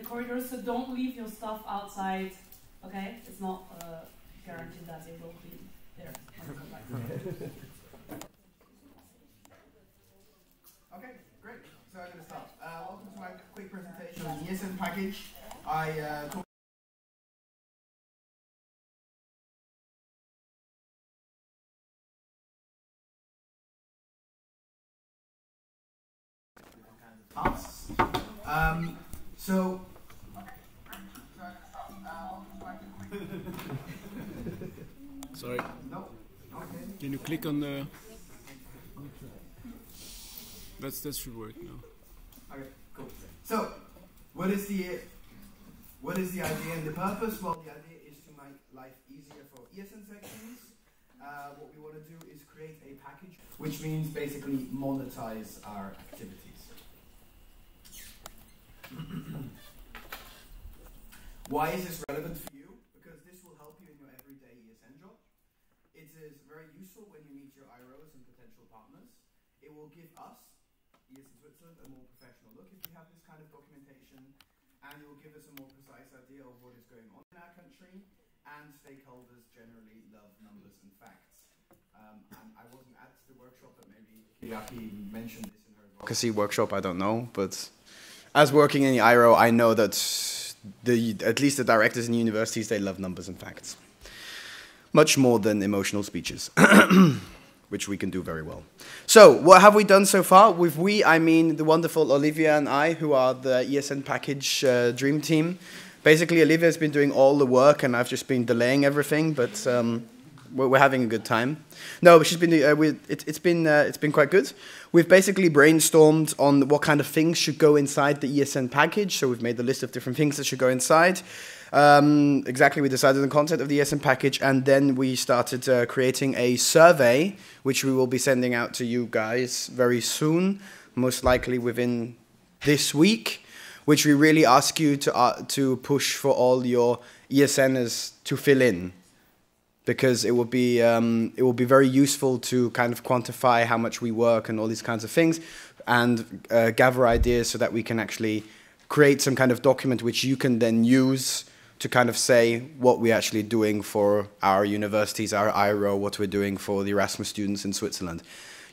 corridor, so don't leave your stuff outside, okay? It's not guaranteed that it will be there when you come back. Okay, great. So I'm going to start. Welcome to my quick presentation on the ESN package. I talked tasks. So sorry. No. Okay. Can you click on the? That should work now. Okay, cool. So, what is the idea and the purpose? Well, the idea is to make life easier for ESN sections. What we want to do is create a package, which means basically monetize our activities. Why is this relevant for you? Because this will help you in your everyday ESN job. It is very useful when you meet your IROs and potential partners. It will give us, ESN Switzerland, a more professional look if we have this kind of documentation, and it will give us a more precise idea of what is going on in our country, and stakeholders generally love numbers and facts. And I wasn't at the workshop, but maybe Kiriaki mentioned this in her advocacy workshop, I don't know, but as working in the IRO, I know that at least the directors in universities, they love numbers and facts. Much more than emotional speeches, which we can do very well. So, what have we done so far? With we, I mean the wonderful Olivia and I, who are the ESN package dream team. Basically, Olivia has been doing all the work, and I've just been delaying everything, but we're having a good time. No, she's been. It's been quite good. We've basically brainstormed on what kind of things should go inside the ESN package. So we've made the list of different things that should go inside. We decided on the content of the ESN package, and then we started creating a survey, which we will be sending out to you guys very soon, most likely within this week, which we really ask you to push for all your ESNers to fill in, because it will be very useful to kind of quantify how much we work and all these kinds of things, and gather ideas so that we can actually create some kind of document which you can then use to kind of say what we're actually doing for our universities, our IRO, what we're doing for the Erasmus students in Switzerland.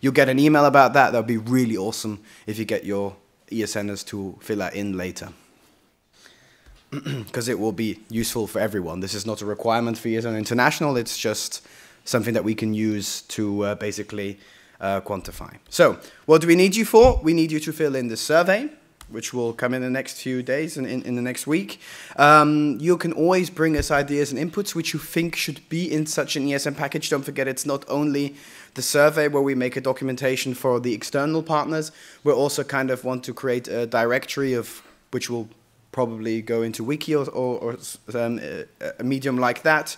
You'll get an email about that. That'll be really awesome if you get your ESNers to fill that in later, because it will be useful for everyone. This is not a requirement for ESN International. It's just something that we can use to basically quantify. So what do we need you for? We need you to fill in the survey, which will come in the next few days and in the next week. You can always bring us ideas and inputs which you think should be in such an ESN package. Don't forget, it's not only the survey where we make a documentation for the external partners. We also kind of want to create a directory of which will probably go into Wiki or a medium like that,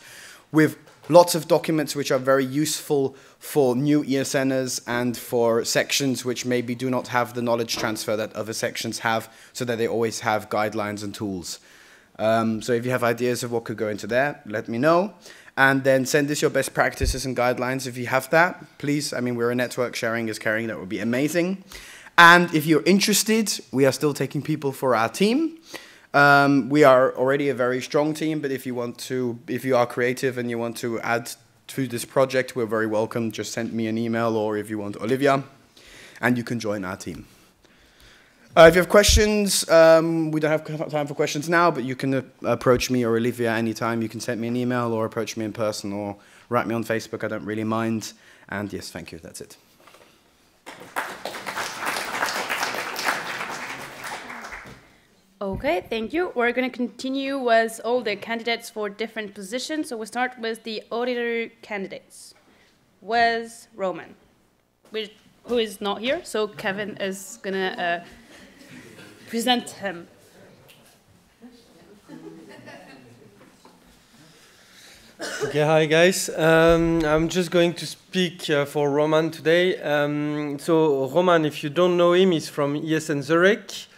with lots of documents which are very useful for new ESNers and for sections which maybe do not have the knowledge transfer that other sections have, so that they always have guidelines and tools. So if you have ideas of what could go into there, let me know. And then send us your best practices and guidelines if you have that. Please, I mean, we're a network, sharing is caring, that would be amazing. And if you're interested, we are still taking people for our team. We are already a very strong team, but if you are creative and you want to add to this project, we're very welcome. Just send me an email, or if you want, Olivia, and you can join our team. If you have questions, we don't have time for questions now, but you can approach me or Olivia anytime. You can send me an email or approach me in person or write me on Facebook. I don't really mind. And yes, thank you. That's it. Okay, thank you. We're going to continue with all the candidates for different positions. So we'll start with the auditor candidates. With Roman, who is not here. So Kevin is going to present him. Okay, hi guys. I'm just going to speak for Roman today. So Roman, if you don't know him, he's from ESN Zurich.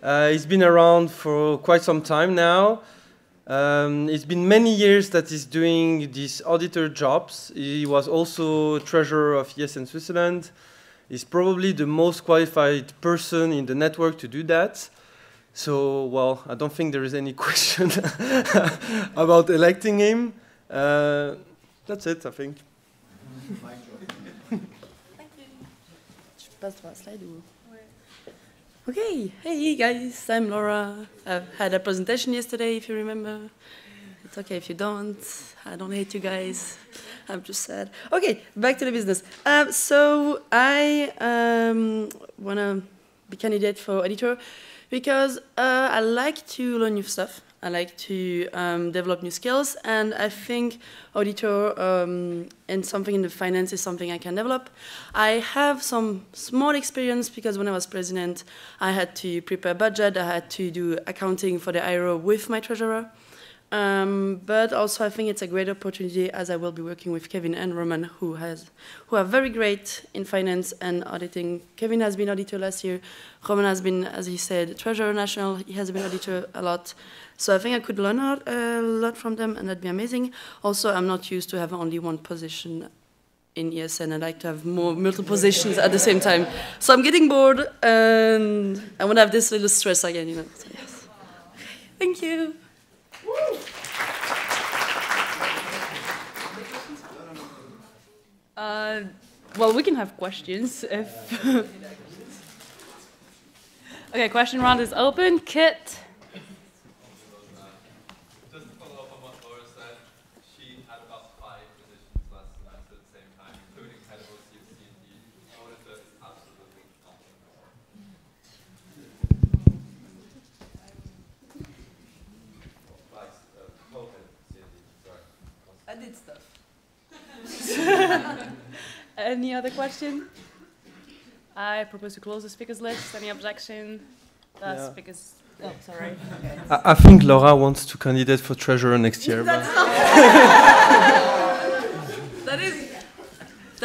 He's been around for quite some time now. It's been many years that he's doing these auditor jobs. He was also treasurer of ESN Switzerland. He's probably the most qualified person in the network to do that. So, well, I don't think there is any question about electing him. That's it, I think. Je passe par la slide ou... Okay, hey guys, I'm Laura. I've had a presentation yesterday, if you remember. It's okay if you don't. I don't hate you guys. I'm just sad. Okay, back to the business. So I want to be candidate for auditor because I like to learn new stuff. I like to develop new skills, and I think auditor and something in the finance is something I can develop. I have some small experience because when I was president, I had to prepare budget, I had to do accounting for the IRO with my treasurer. But also I think it's a great opportunity as I will be working with Kevin and Roman who are very great in finance and auditing. Kevin has been auditor last year. Roman has been, as he said, treasurer national. He has been auditor a lot. So I think I could learn a lot from them and that'd be amazing. Also, I'm not used to have only one position in ESN. I like to have multiple positions at the same time. So I'm getting bored and I want to have this little stress again, you know. So, yes. Thank you. Well, we can have questions if... Okay, question round is open. Kit? Just to follow up on what Laura said, she had about 5 positions last semester at the same time, including head of OCFC and D. Auditor is absolutely nothing more. I did stuff. Any other question? I propose to close the speakers list. Any objection? Yeah. Speakers. Oh, sorry. I think Laura wants to candidate for treasurer next year. That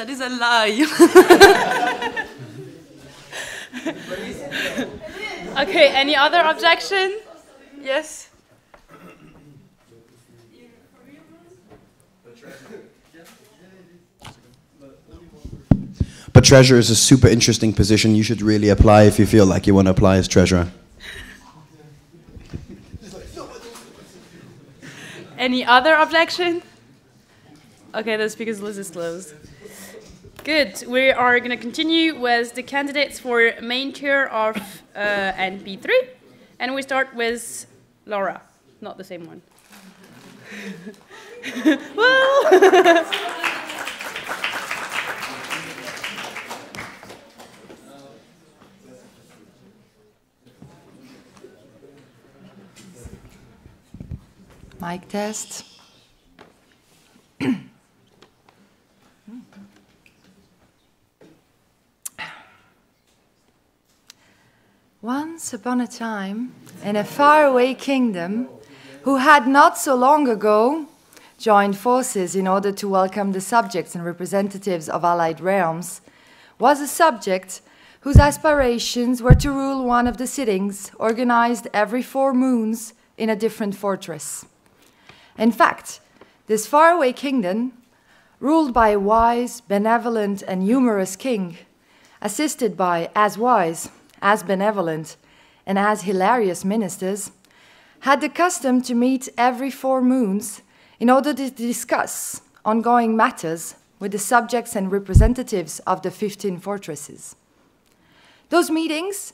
is a lie. Okay, any other objection? Yes? But treasurer is a super interesting position. You should really apply if you feel like you want to apply as treasurer. Any other objection? Okay, the speakers list is closed. Good. We are going to continue with the candidates for main chair of NP3. And we start with Laura, not the same one. Well... Mic test. Once upon a time, in a faraway kingdom, who had not so long ago joined forces in order to welcome the subjects and representatives of allied realms, was a subject whose aspirations were to rule one of the sittings organized every 4 moons in a different fortress. In fact, this faraway kingdom, ruled by a wise, benevolent, and humorous king, assisted by as wise, as benevolent, and as hilarious ministers, had the custom to meet every 4 moons in order to discuss ongoing matters with the subjects and representatives of the 15 fortresses. Those meetings,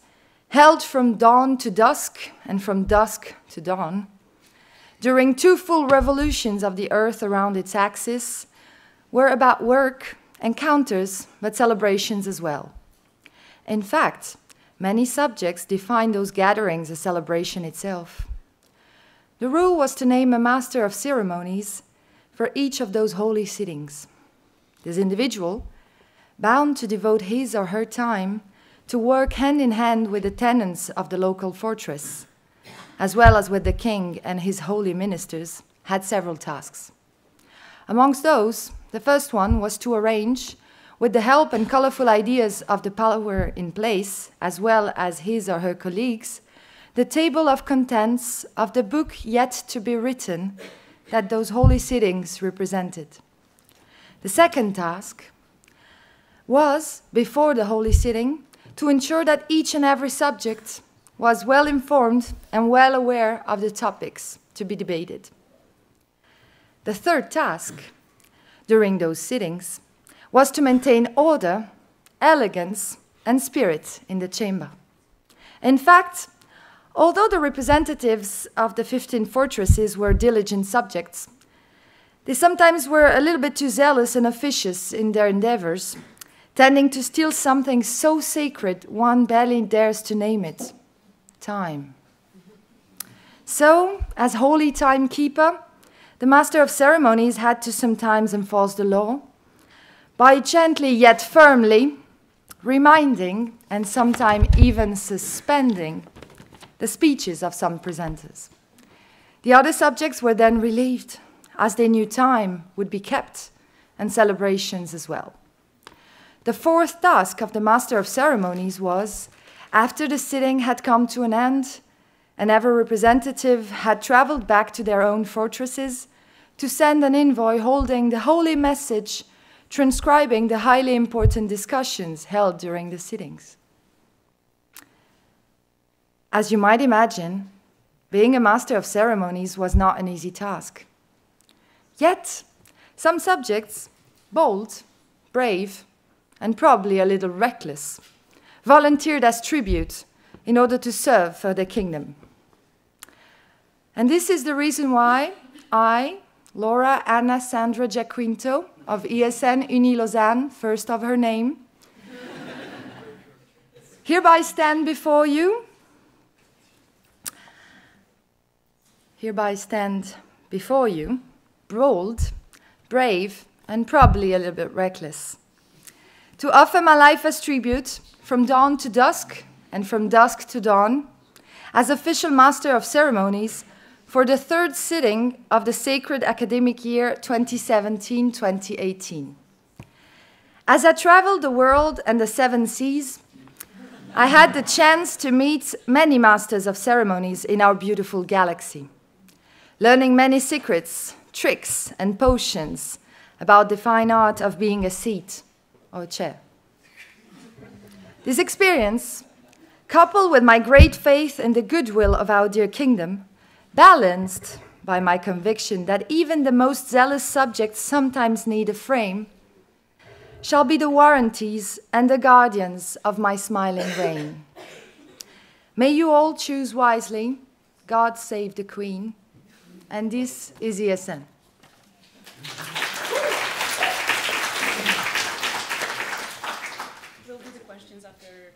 held from dawn to dusk and from dusk to dawn, during 2 full revolutions of the Earth around its axis, were about work, encounters, but celebrations as well. In fact, many subjects defined those gatherings a celebration itself. The rule was to name a master of ceremonies for each of those holy sittings. This individual, bound to devote his or her time to work hand in hand with the tenants of the local fortress, as well as with the king and his holy ministers, had several tasks. Amongst those, the first one was to arrange, with the help and colorful ideas of the power in place, as well as his or her colleagues, the table of contents of the book yet to be written that those holy sittings represented. The second task was, before the holy sitting, to ensure that each and every subject was well informed and well aware of the topics to be debated. The third task during those sittings was to maintain order, elegance, and spirit in the chamber. In fact, although the representatives of the 15 fortresses were diligent subjects, they sometimes were a little bit too zealous and officious in their endeavors, tending to steal something so sacred one barely dares to name it: time. So, as holy timekeeper, the master of ceremonies had to sometimes enforce the law by gently yet firmly reminding and sometimes even suspending the speeches of some presenters. The other subjects were then relieved, as they knew time would be kept and celebrations as well. The fourth task of the master of ceremonies was, after the sitting had come to an end and every representative had traveled back to their own fortresses, to send an envoy holding the holy message transcribing the highly important discussions held during the sittings. As you might imagine, being a master of ceremonies was not an easy task. Yet, some subjects, bold, brave, and probably a little reckless, volunteered as tribute in order to serve for the kingdom. And this is the reason why I, Laura Anna Sandra Giaquinto, of ESN Uni Lausanne, first of her name, hereby stand before you, bold, brave, and probably a little bit reckless, to offer my life as tribute from dawn to dusk and from dusk to dawn, as official master of ceremonies for the third sitting of the sacred academic year 2017-2018. As I traveled the world and the seven seas, I had the chance to meet many masters of ceremonies in our beautiful galaxy, learning many secrets, tricks, and potions about the fine art of being a seat or a chair. This experience, coupled with my great faith in the goodwill of our dear kingdom, balanced by my conviction that even the most zealous subjects sometimes need a frame, shall be the warranties and the guardians of my smiling reign. May you all choose wisely. God save the Queen. And this is ESN. We'll do the questions after.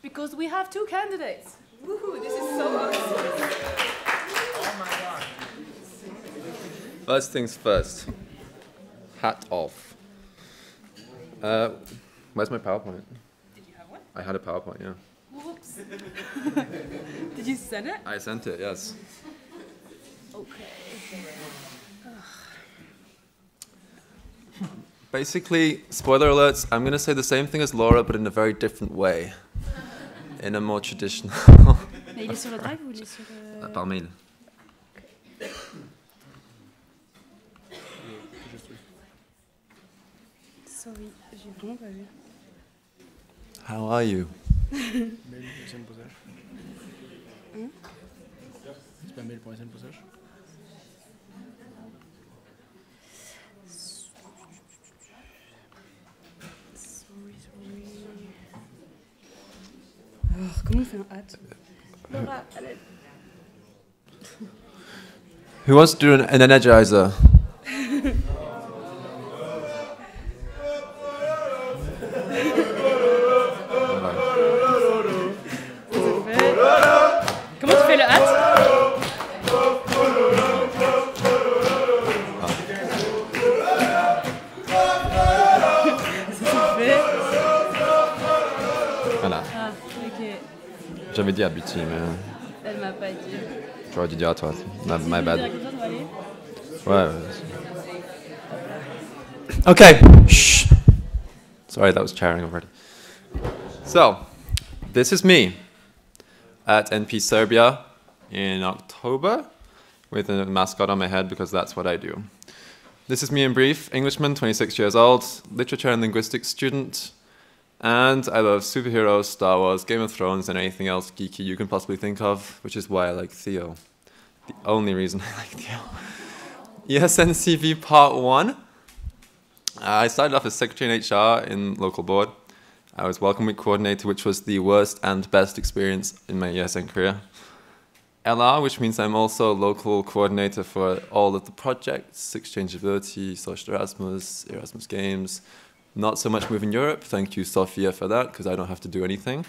Because we have two candidates. Woohoo, this is so awesome. Oh my god. First things first. Hat off. Where's my PowerPoint? Did you have one? I had a PowerPoint, yeah. Whoops. Did you send it? I sent it, yes. Okay. Basically, spoiler alerts, I'm going to say the same thing as Laura, but in a very different way. In a more traditional... Mais il est sur le drive ou il est sur le... Par mail. Sorry, j'ai vraiment pas vu. How are you? Mail pour SN Posage. C'est pas mail pour SN Posage? Alors, comment on fait un hâte? Laura, allez. Who wants to do an energizer? Comment tu fais le hâte? Voilà. Ah, ok. J'avais dit à Buty, mais Elle m'a pas dit. j'aurais dû dire à toi. My bad. Directeur doit aller. Ouais. Okay. Shh. Sorry, that was chairing already. So, this is me at NP Serbia in October with a mascot on my head because that's what I do. This is me in brief, Englishman, 26 years old, literature and linguistics student, And I love superheroes, Star Wars, Game of Thrones, and anything else geeky you can possibly think of, which is why I like Theo. The only reason I like Theo. ESN CV Part 1. I started off as Secretary in HR in local board. I was Welcome Week Coordinator, which was the worst and best experience in my ESN career. LR, which means I'm also local coordinator for all of the projects, Exchangeability, Social Erasmus, Erasmus Games. Not so much Moving Europe, thank you Sophia for that, because I don't have to do anything.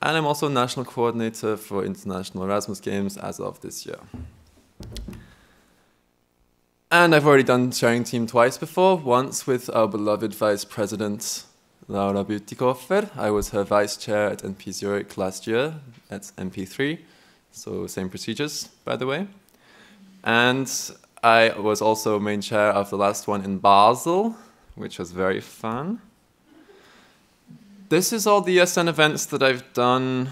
And I'm also National Coordinator for International Erasmus Games as of this year. And I've already done sharing team twice before, once with our beloved Vice President, Laura Bütikofer. I was her Vice Chair at NP Zurich last year, at NP3, so same procedures, by the way. And I was also main chair of the last one in Basel, which was very fun. This is all the ESN events that I've done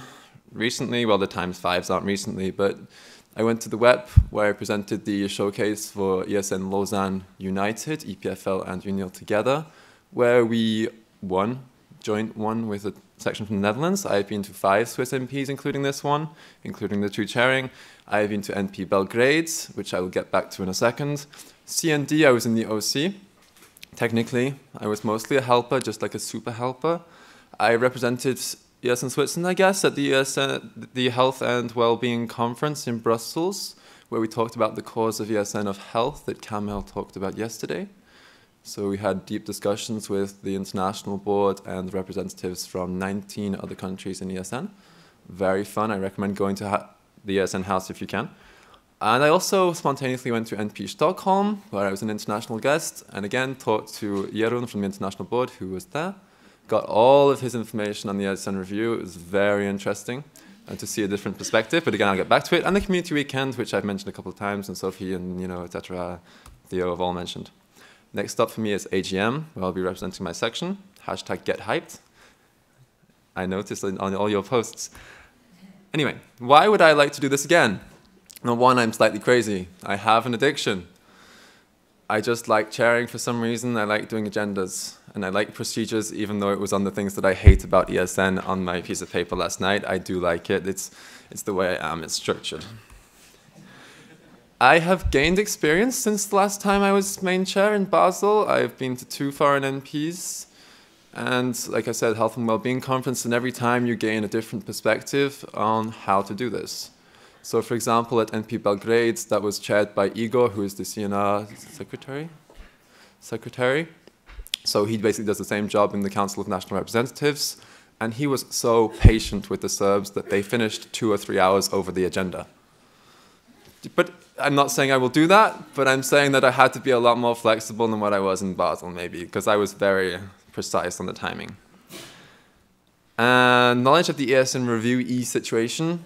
recently. Well, the ×5s aren't recently, but I went to the web where I presented the showcase for ESN Lausanne United, EPFL and UNIL together, where we joint one with a section from the Netherlands. I've been to 5 Swiss MPs, including this one, including the 2 chairing. I've been to NP Belgrade, which I will get back to in a second. CND, I was in the OC. Technically, I was mostly a helper, just like a super helper. I represented ESN Switzerland, I guess, at the ESN, the Health and Wellbeing Conference in Brussels, where we talked about the cause of ESN of health that Kamel talked about yesterday. So we had deep discussions with the international board and representatives from 19 other countries in ESN. Very fun. I recommend going to the ESN house if you can. And I also spontaneously went to NP Stockholm, where I was an international guest, and again talked to Jeroen from the international board, who was there. Got all of his information on the ESN review. It was very interesting and to see a different perspective, but again, I'll get back to it. And the community weekend, which I've mentioned a couple of times, and Sophie and, etc., Theo have all mentioned. Next up for me is AGM, where I'll be representing my section. #GetHyped. I noticed on all your posts. Anyway, why would I like to do this again? Well, one, I'm slightly crazy. I have an addiction. I just like chairing for some reason. I like doing agendas. And I like procedures, even though it was on the things that I hate about ESN on my piece of paper last night. I do like it. It's the way I am. It's structured. I have gained experience since the last time I was main chair in Basel. I've been to 2 foreign NPs. And like I said, Health and Wellbeing Conference. And every time you gain a different perspective on how to do this. So, for example, at NP Belgrade, that was chaired by Igor, who is the CNR secretary. So he basically does the same job in the Council of National Representatives. And he was so patient with the Serbs that they finished 2 or 3 hours over the agenda. But I'm not saying I will do that, but I'm saying that I had to be a lot more flexible than what I was in Basel, maybe, because I was very precise on the timing. And knowledge of the ESN Review situation.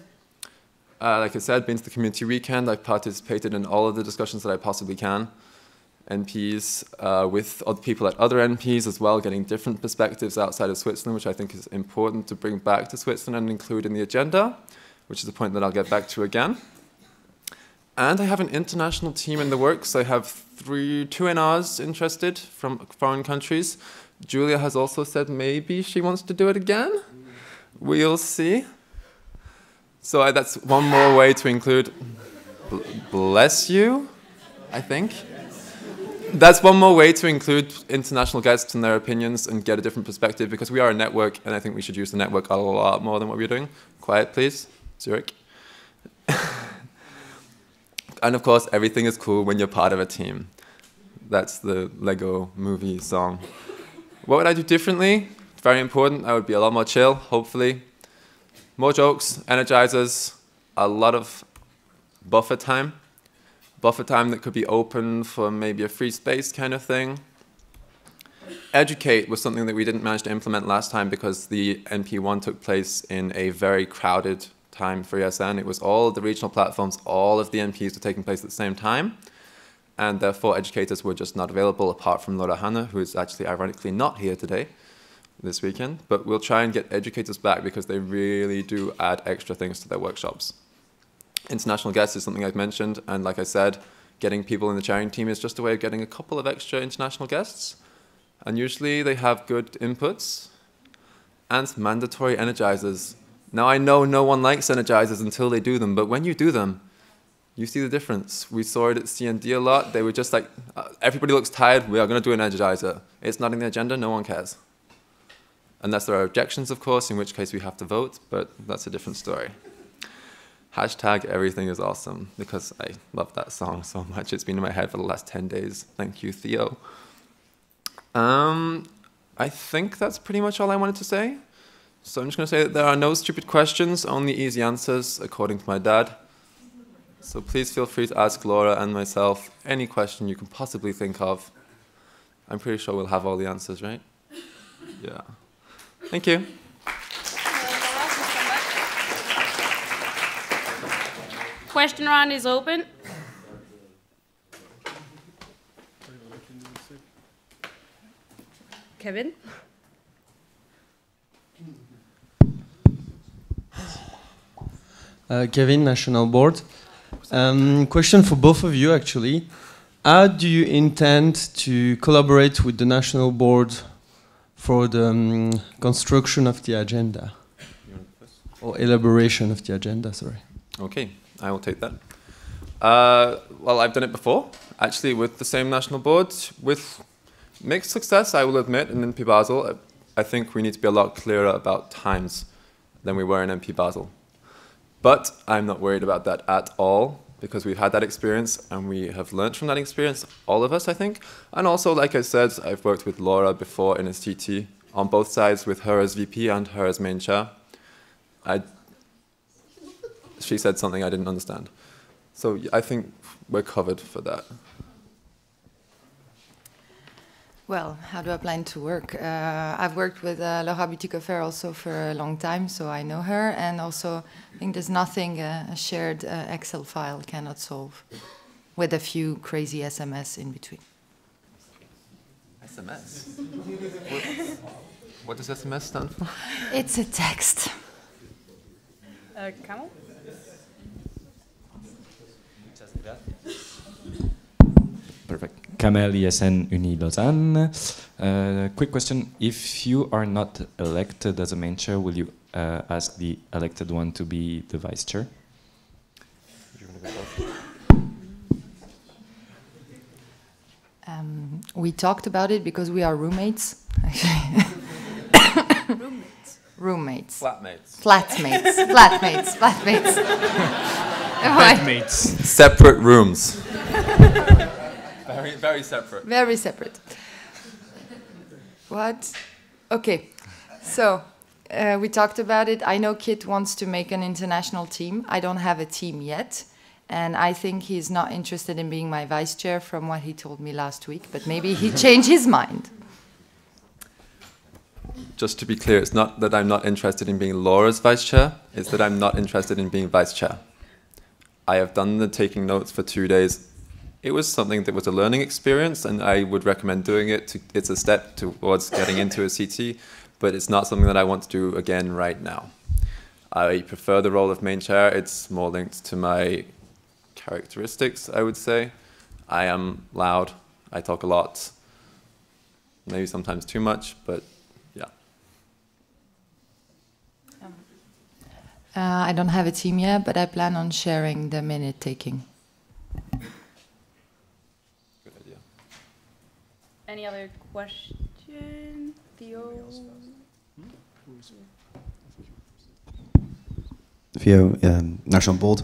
Like I said, been to the community weekend. I've participated in all of the discussions that I possibly can. NPs, with other people at other NPs as well, getting different perspectives outside of Switzerland, which I think is important to bring back to Switzerland and include in the agenda, which is a point that I'll get back to again. And I have an international team in the works. I have 2 NRs interested from foreign countries. Julia has also said maybe she wants to do it again. We'll see. So that's one more way to include, bless you, I think. That's one more way to include international guests and their opinions and get a different perspective, because we are a network, and I think we should use the network a lot more than what we're doing. Quiet, please, Zurich. And of course, everything is cool when you're part of a team. That's the Lego movie song. What would I do differently? Very important. I would be a lot more chill, hopefully. More jokes, energizers, a lot of buffer time. Buffer time that could be open for maybe a free space kind of thing. Educate was something that we didn't manage to implement last time because the NP1 took place in a very crowded time for ESN. It was all of the regional platforms, all of the NPs were taking place at the same time. And therefore, educators were just not available, apart from Laura Hanna, who is actually ironically not here today, this weekend. But we'll try and get educators back because they really do add extra things to their workshops. International guests is something I've mentioned, and like I said, getting people in the chairing team is just a way of getting a couple of extra international guests. And usually they have good inputs and mandatory energizers. Now I know no one likes energizers until they do them, but when you do them, you see the difference. We saw it at CND a lot. They were just like, everybody looks tired, we are going to do an energizer. It's not in the agenda, no one cares. Unless there are objections, of course, in which case we have to vote, but that's a different story. Hashtag everything is awesome, because I love that song so much. It's been in my head for the last 10 days. Thank you, Theo. I think that's pretty much all I wanted to say. So I'm just going to say that there are no stupid questions, only easy answers, according to my dad. So please feel free to ask Laura and myself any question you can possibly think of. I'm pretty sure we'll have all the answers, right? Yeah. Thank you. Question round is open. Kevin? Kevin, National Board. Question for both of you, actually. How do you intend to collaborate with the National Board for the construction of the agenda? Or elaboration of the agenda, sorry. Okay, I will take that. Well, I've done it before, actually, with the same National Board. With mixed success, I will admit, in NP Basel. I think we need to be a lot clearer about times than we were in NP Basel. But I'm not worried about that at all, because we've had that experience and we have learned from that experience, all of us, I think. And also, like I said, I've worked with Laura before in a CT, on both sides, with her as VP and her as main chair. She said something I didn't understand. So I think we're covered for that. Well, how do I plan to work? I've worked with Laura Butikofer also for a long time, so I know her. And also, I think there's nothing a shared Excel file cannot solve, with a few crazy SMS in between. SMS? What does SMS stand for? It's a text. Camel? Perfect. Kamel, ESN, Uni Lausanne. Quick question. If you are not elected as a main chair, will you ask the elected one to be the vice chair? We talked about it because we are roommates, actually. Roommates. Flatmates. Flatmates. Flatmates. Flatmates. Flatmates. Separate rooms. Very, very separate. Very separate. What? Okay. So, we talked about it. I know Kit wants to make an international team. I don't have a team yet. And I think he's not interested in being my vice chair from what he told me last week. But maybe he changed his mind. Just to be clear, it's not that I'm not interested in being Laura's vice chair, it's that I'm not interested in being vice chair. I have done the taking notes for 2 days. It was something that was a learning experience, and I would recommend doing it. It's a step towards getting into a CT, but it's not something that I want to do again right now. I prefer the role of main chair. It's more linked to my characteristics, I would say. I am loud, I talk a lot, maybe sometimes too much, but yeah. I don't have a team yet, but I plan on sharing the minute taking. Good idea. Any other question? Theo? Theo, National Board.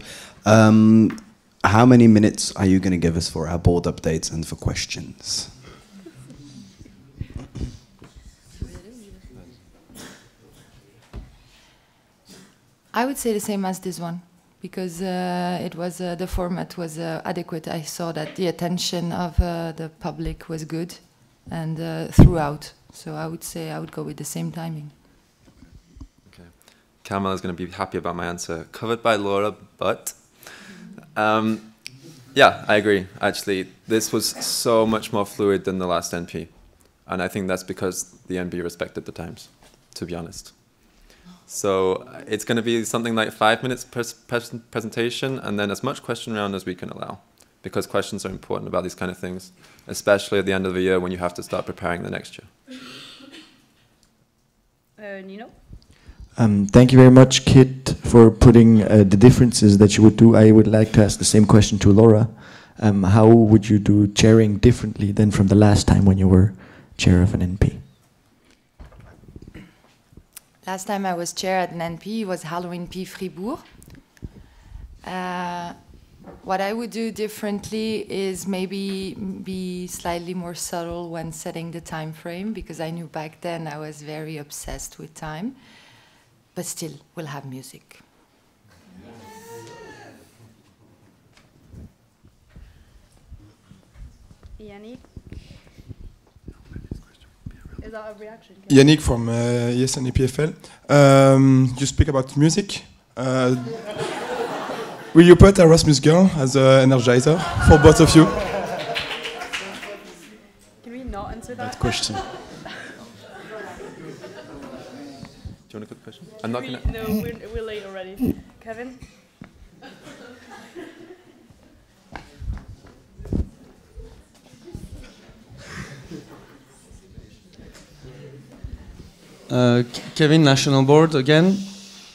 How many minutes are you going to give us for our board updates and for questions? I would say the same as this one, because it was the format was adequate. I saw that the attention of the public was good, and throughout. So I would say I would go with the same timing. Okay, Kamal is going to be happy about my answer. Covered by Laura, but yeah, I agree. Actually, this was so much more fluid than the last NP, and I think that's because the NB respected the times, to be honest. So it's going to be something like 5 minutes per presentation, and then as much question round as we can allow. because questions are important about these kind of things, especially at the end of the year when you have to start preparing the next year. Nino? Thank you very much, Kit, for putting the differences that you would do. I would like to ask the same question to Laura. How would you do chairing differently than from the last time when you were chair of an NP? Last time I was chair at an NP was Halloween P Fribourg. What I would do differently is maybe be slightly more subtle when setting the time frame, because I knew back then I was very obsessed with time. But still, we'll have music. Yannick? Is that a reaction? Yannick from ESN EPFL. You speak about music. Will you put Erasmus Girl as an energizer for both of you? Can we not answer that? Question. Do you want a quick question? I'm not gonna. No, we're late already. Kevin? Kevin, National Board again.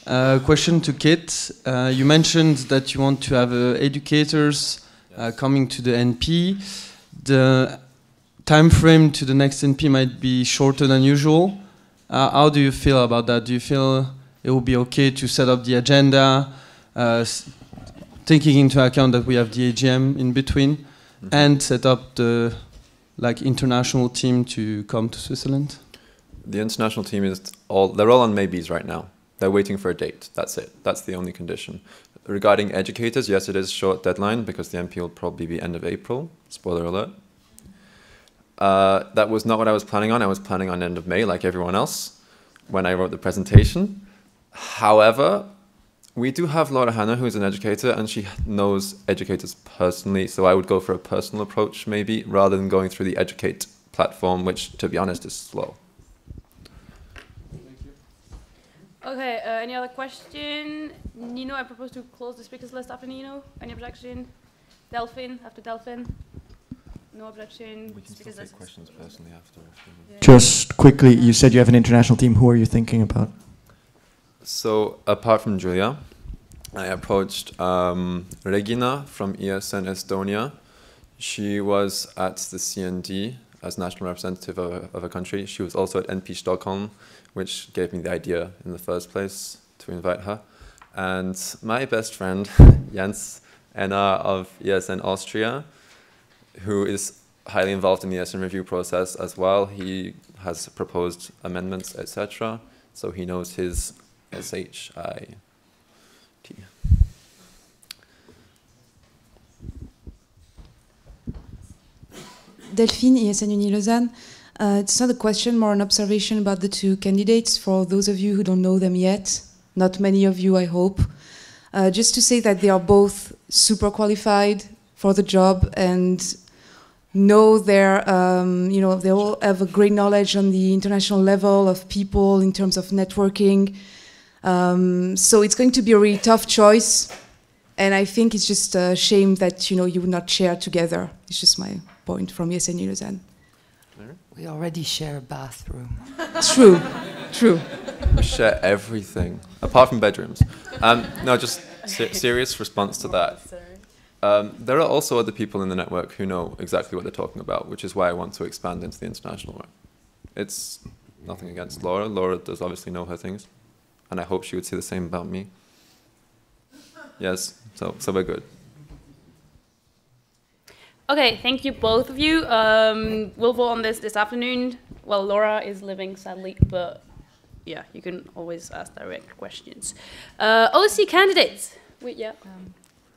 Question to Kit. You mentioned that you want to have educators coming to the NP. The time frame to the next NP might be shorter than usual. How do you feel about that? Do you feel it will be okay to set up the agenda, taking into account that we have the AGM in between, and set up the international team to come to Switzerland? The international team they're all on maybes right now. They're waiting for a date. That's it. That's the only condition. Regarding educators, yes, it is short deadline because the NP will probably be end of April. Spoiler alert. That was not what I was planning on. I was planning on end of May, like everyone else, when I wrote the presentation. However, we do have Laura Hanna, who is an educator, and she knows educators personally, so I would go for a personal approach, maybe, rather than going through the Educate platform, which, to be honest, is slow. Okay, any other question? Nino, I propose to close the speakers list after Nino. Any objection? Delphine, after Delphine? No objection. We can still take questions personally after. Just quickly, you said you have an international team. Who are you thinking about? So, apart from Julia, I approached Regina from ESN Estonia. She was at the CND as national representative of a country. She was also at NP Stockholm, which gave me the idea in the first place to invite her. And my best friend, Jens Enna of ESN Austria, who is highly involved in the ESN review process as well. He has proposed amendments, etc. So he knows his SHIT. Delphine, ESN Uni Lausanne. It's not a question, more an observation about the two candidates. For those of you who don't know them yet, not many of you, I hope. Just to say that they are both super qualified for the job and know their, they all have a great knowledge on the international level of people in terms of networking. So it's going to be a really tough choice. And I think it's just a shame that, you would not share together. It's just my point from ESN Uni Lausanne. We already share a bathroom. True, true. We share everything, apart from bedrooms. No, just serious response to that. There are also other people in the network who know exactly what they're talking about, which is why I want to expand into the international work. It's nothing against Laura. Laura does obviously know her things, and I hope she would say the same about me. Yes, so we're good. Okay, thank you both of you. We'll vote on this afternoon. Well, Laura is living sadly, but yeah, you can always ask direct questions. OC candidates. Wait, yeah.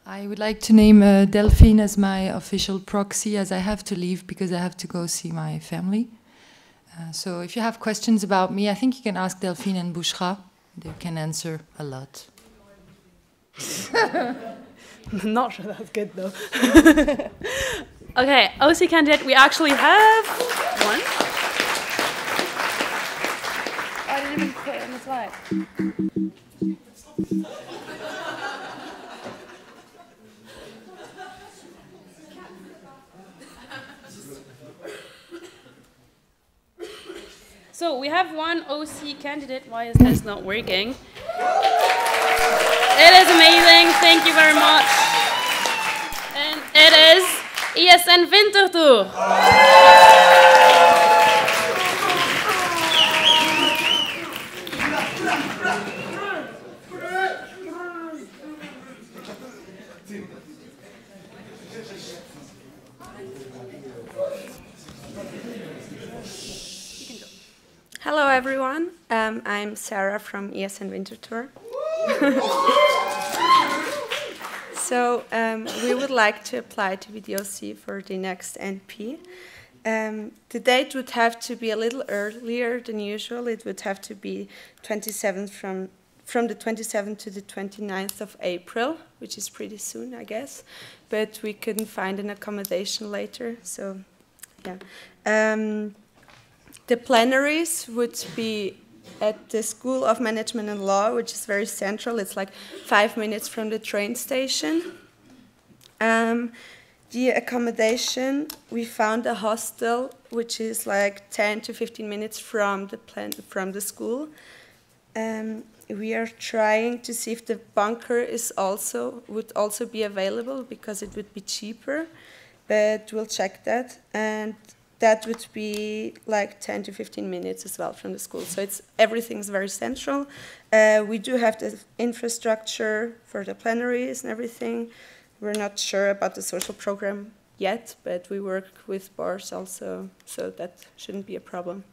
I would like to name Delphine as my official proxy, as I have to leave because I have to go see my family. So if you have questions about me, I think you can ask Delphine and Bouchra. They can answer a lot. Not sure that's good though. Okay, OC candidate, we actually have one. I didn't even put it on the slide. So we have one OC candidate. Why is this not working? It is amazing. Thank you very much. And it is ESN Winterthur. Hello everyone, I'm Sarah from ESN Winterthur. So we would like to apply to be the OC for the next NP. The date would have to be a little earlier than usual. It would have to be 27th from the 27th to the 29th of April, which is pretty soon, I guess. But we couldn't find an accommodation later, so yeah. The plenaries would be at the School of Management and Law, which is very central. It's like 5 minutes from the train station. The accommodation, we found a hostel, which is like 10 to 15 minutes from the school. We are trying to see if the bunker would also be available, because it would be cheaper, but we'll check that. And that would be like 10 to 15 minutes as well from the school. So everything's very central. We do have the infrastructure for the plenaries and everything. We're not sure about the social program yet, but we work with bars also, so that shouldn't be a problem.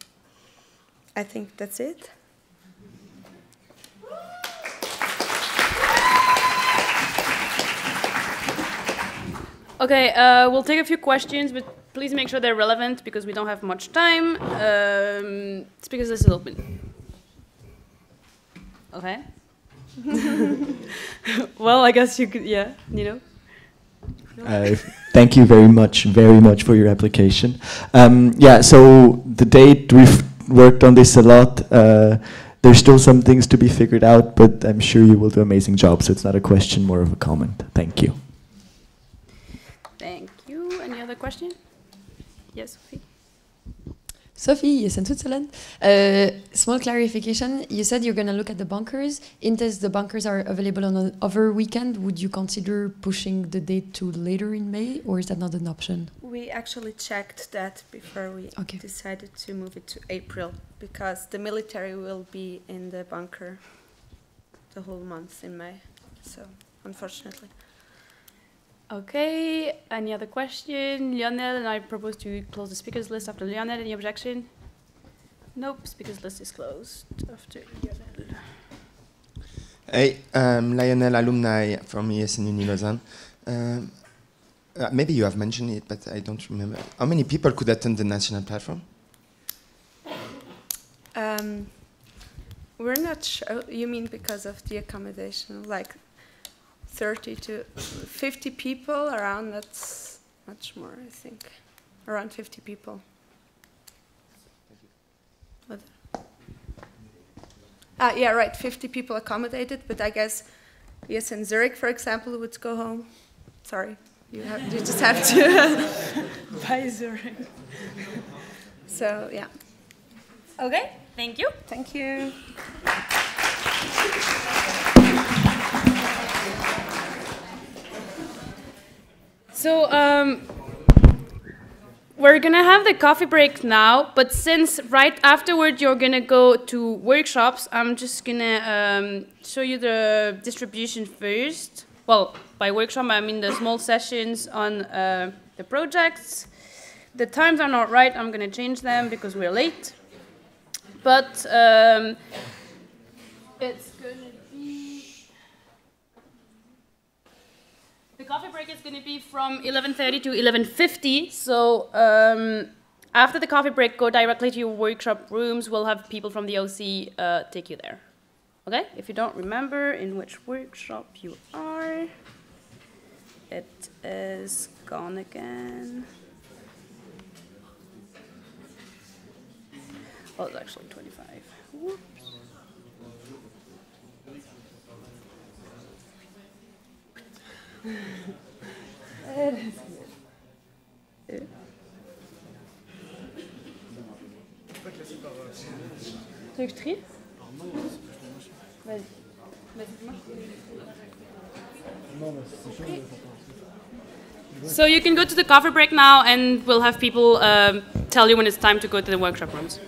I think that's it. Okay, we'll take a few questions, but please make sure they're relevant because we don't have much time. Speakers list is open. Okay. Well, I guess you could, yeah, you know. Thank you very much for your application. Yeah, so the date, we've worked on this a lot. There's still some things to be figured out, but I'm sure you will do an amazing job, so it's not a question, more of a comment. Thank you. Thank you. Any other question? Yes, Sophie. Sophie, ESN Switzerland. Small clarification. You said you're going to look at the bunkers. In case the bunkers are available on another weekend, would you consider pushing the date to later in May, or is that not an option? We actually checked that before we decided to move it to April, because the military will be in the bunker the whole month in May. So, unfortunately. Okay, any other question? Lionel, and I propose to close the speakers list after Lionel. Any objection? Nope, speakers list is closed after Lionel. Hey, Lionel, alumni from ESN Uni Lausanne. Maybe you have mentioned it, but I don't remember. How many people could attend the national platform? We're not sure. You mean because of the accommodation? Like 30 to 50 people around, that's much more, I think. Around 50 people. What? Yeah, right, 50 people accommodated, but I guess ESN Zurich, for example, would go home. Sorry, you just have to buy Zurich. So, yeah. Okay, thank you. Thank you. So, we're gonna have the coffee break now, but since right afterward you're gonna go to workshops, I'm just gonna show you the distribution first. Well, by workshop I mean the small sessions on the projects. The times are not right, I'm gonna change them because we're late. But it's gonna be... The coffee break is going to be from 11:30 to 11:50. So after the coffee break, go directly to your workshop rooms. We'll have people from the OC take you there. Okay? If you don't remember in which workshop you are, it is gone again. Oh, it's actually 25. Whoops. It is good. veux que je trie? Vas-y. So you can go to the coffee break now, and we'll have people tell you when it's time to go to the workshop rooms.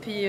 Puis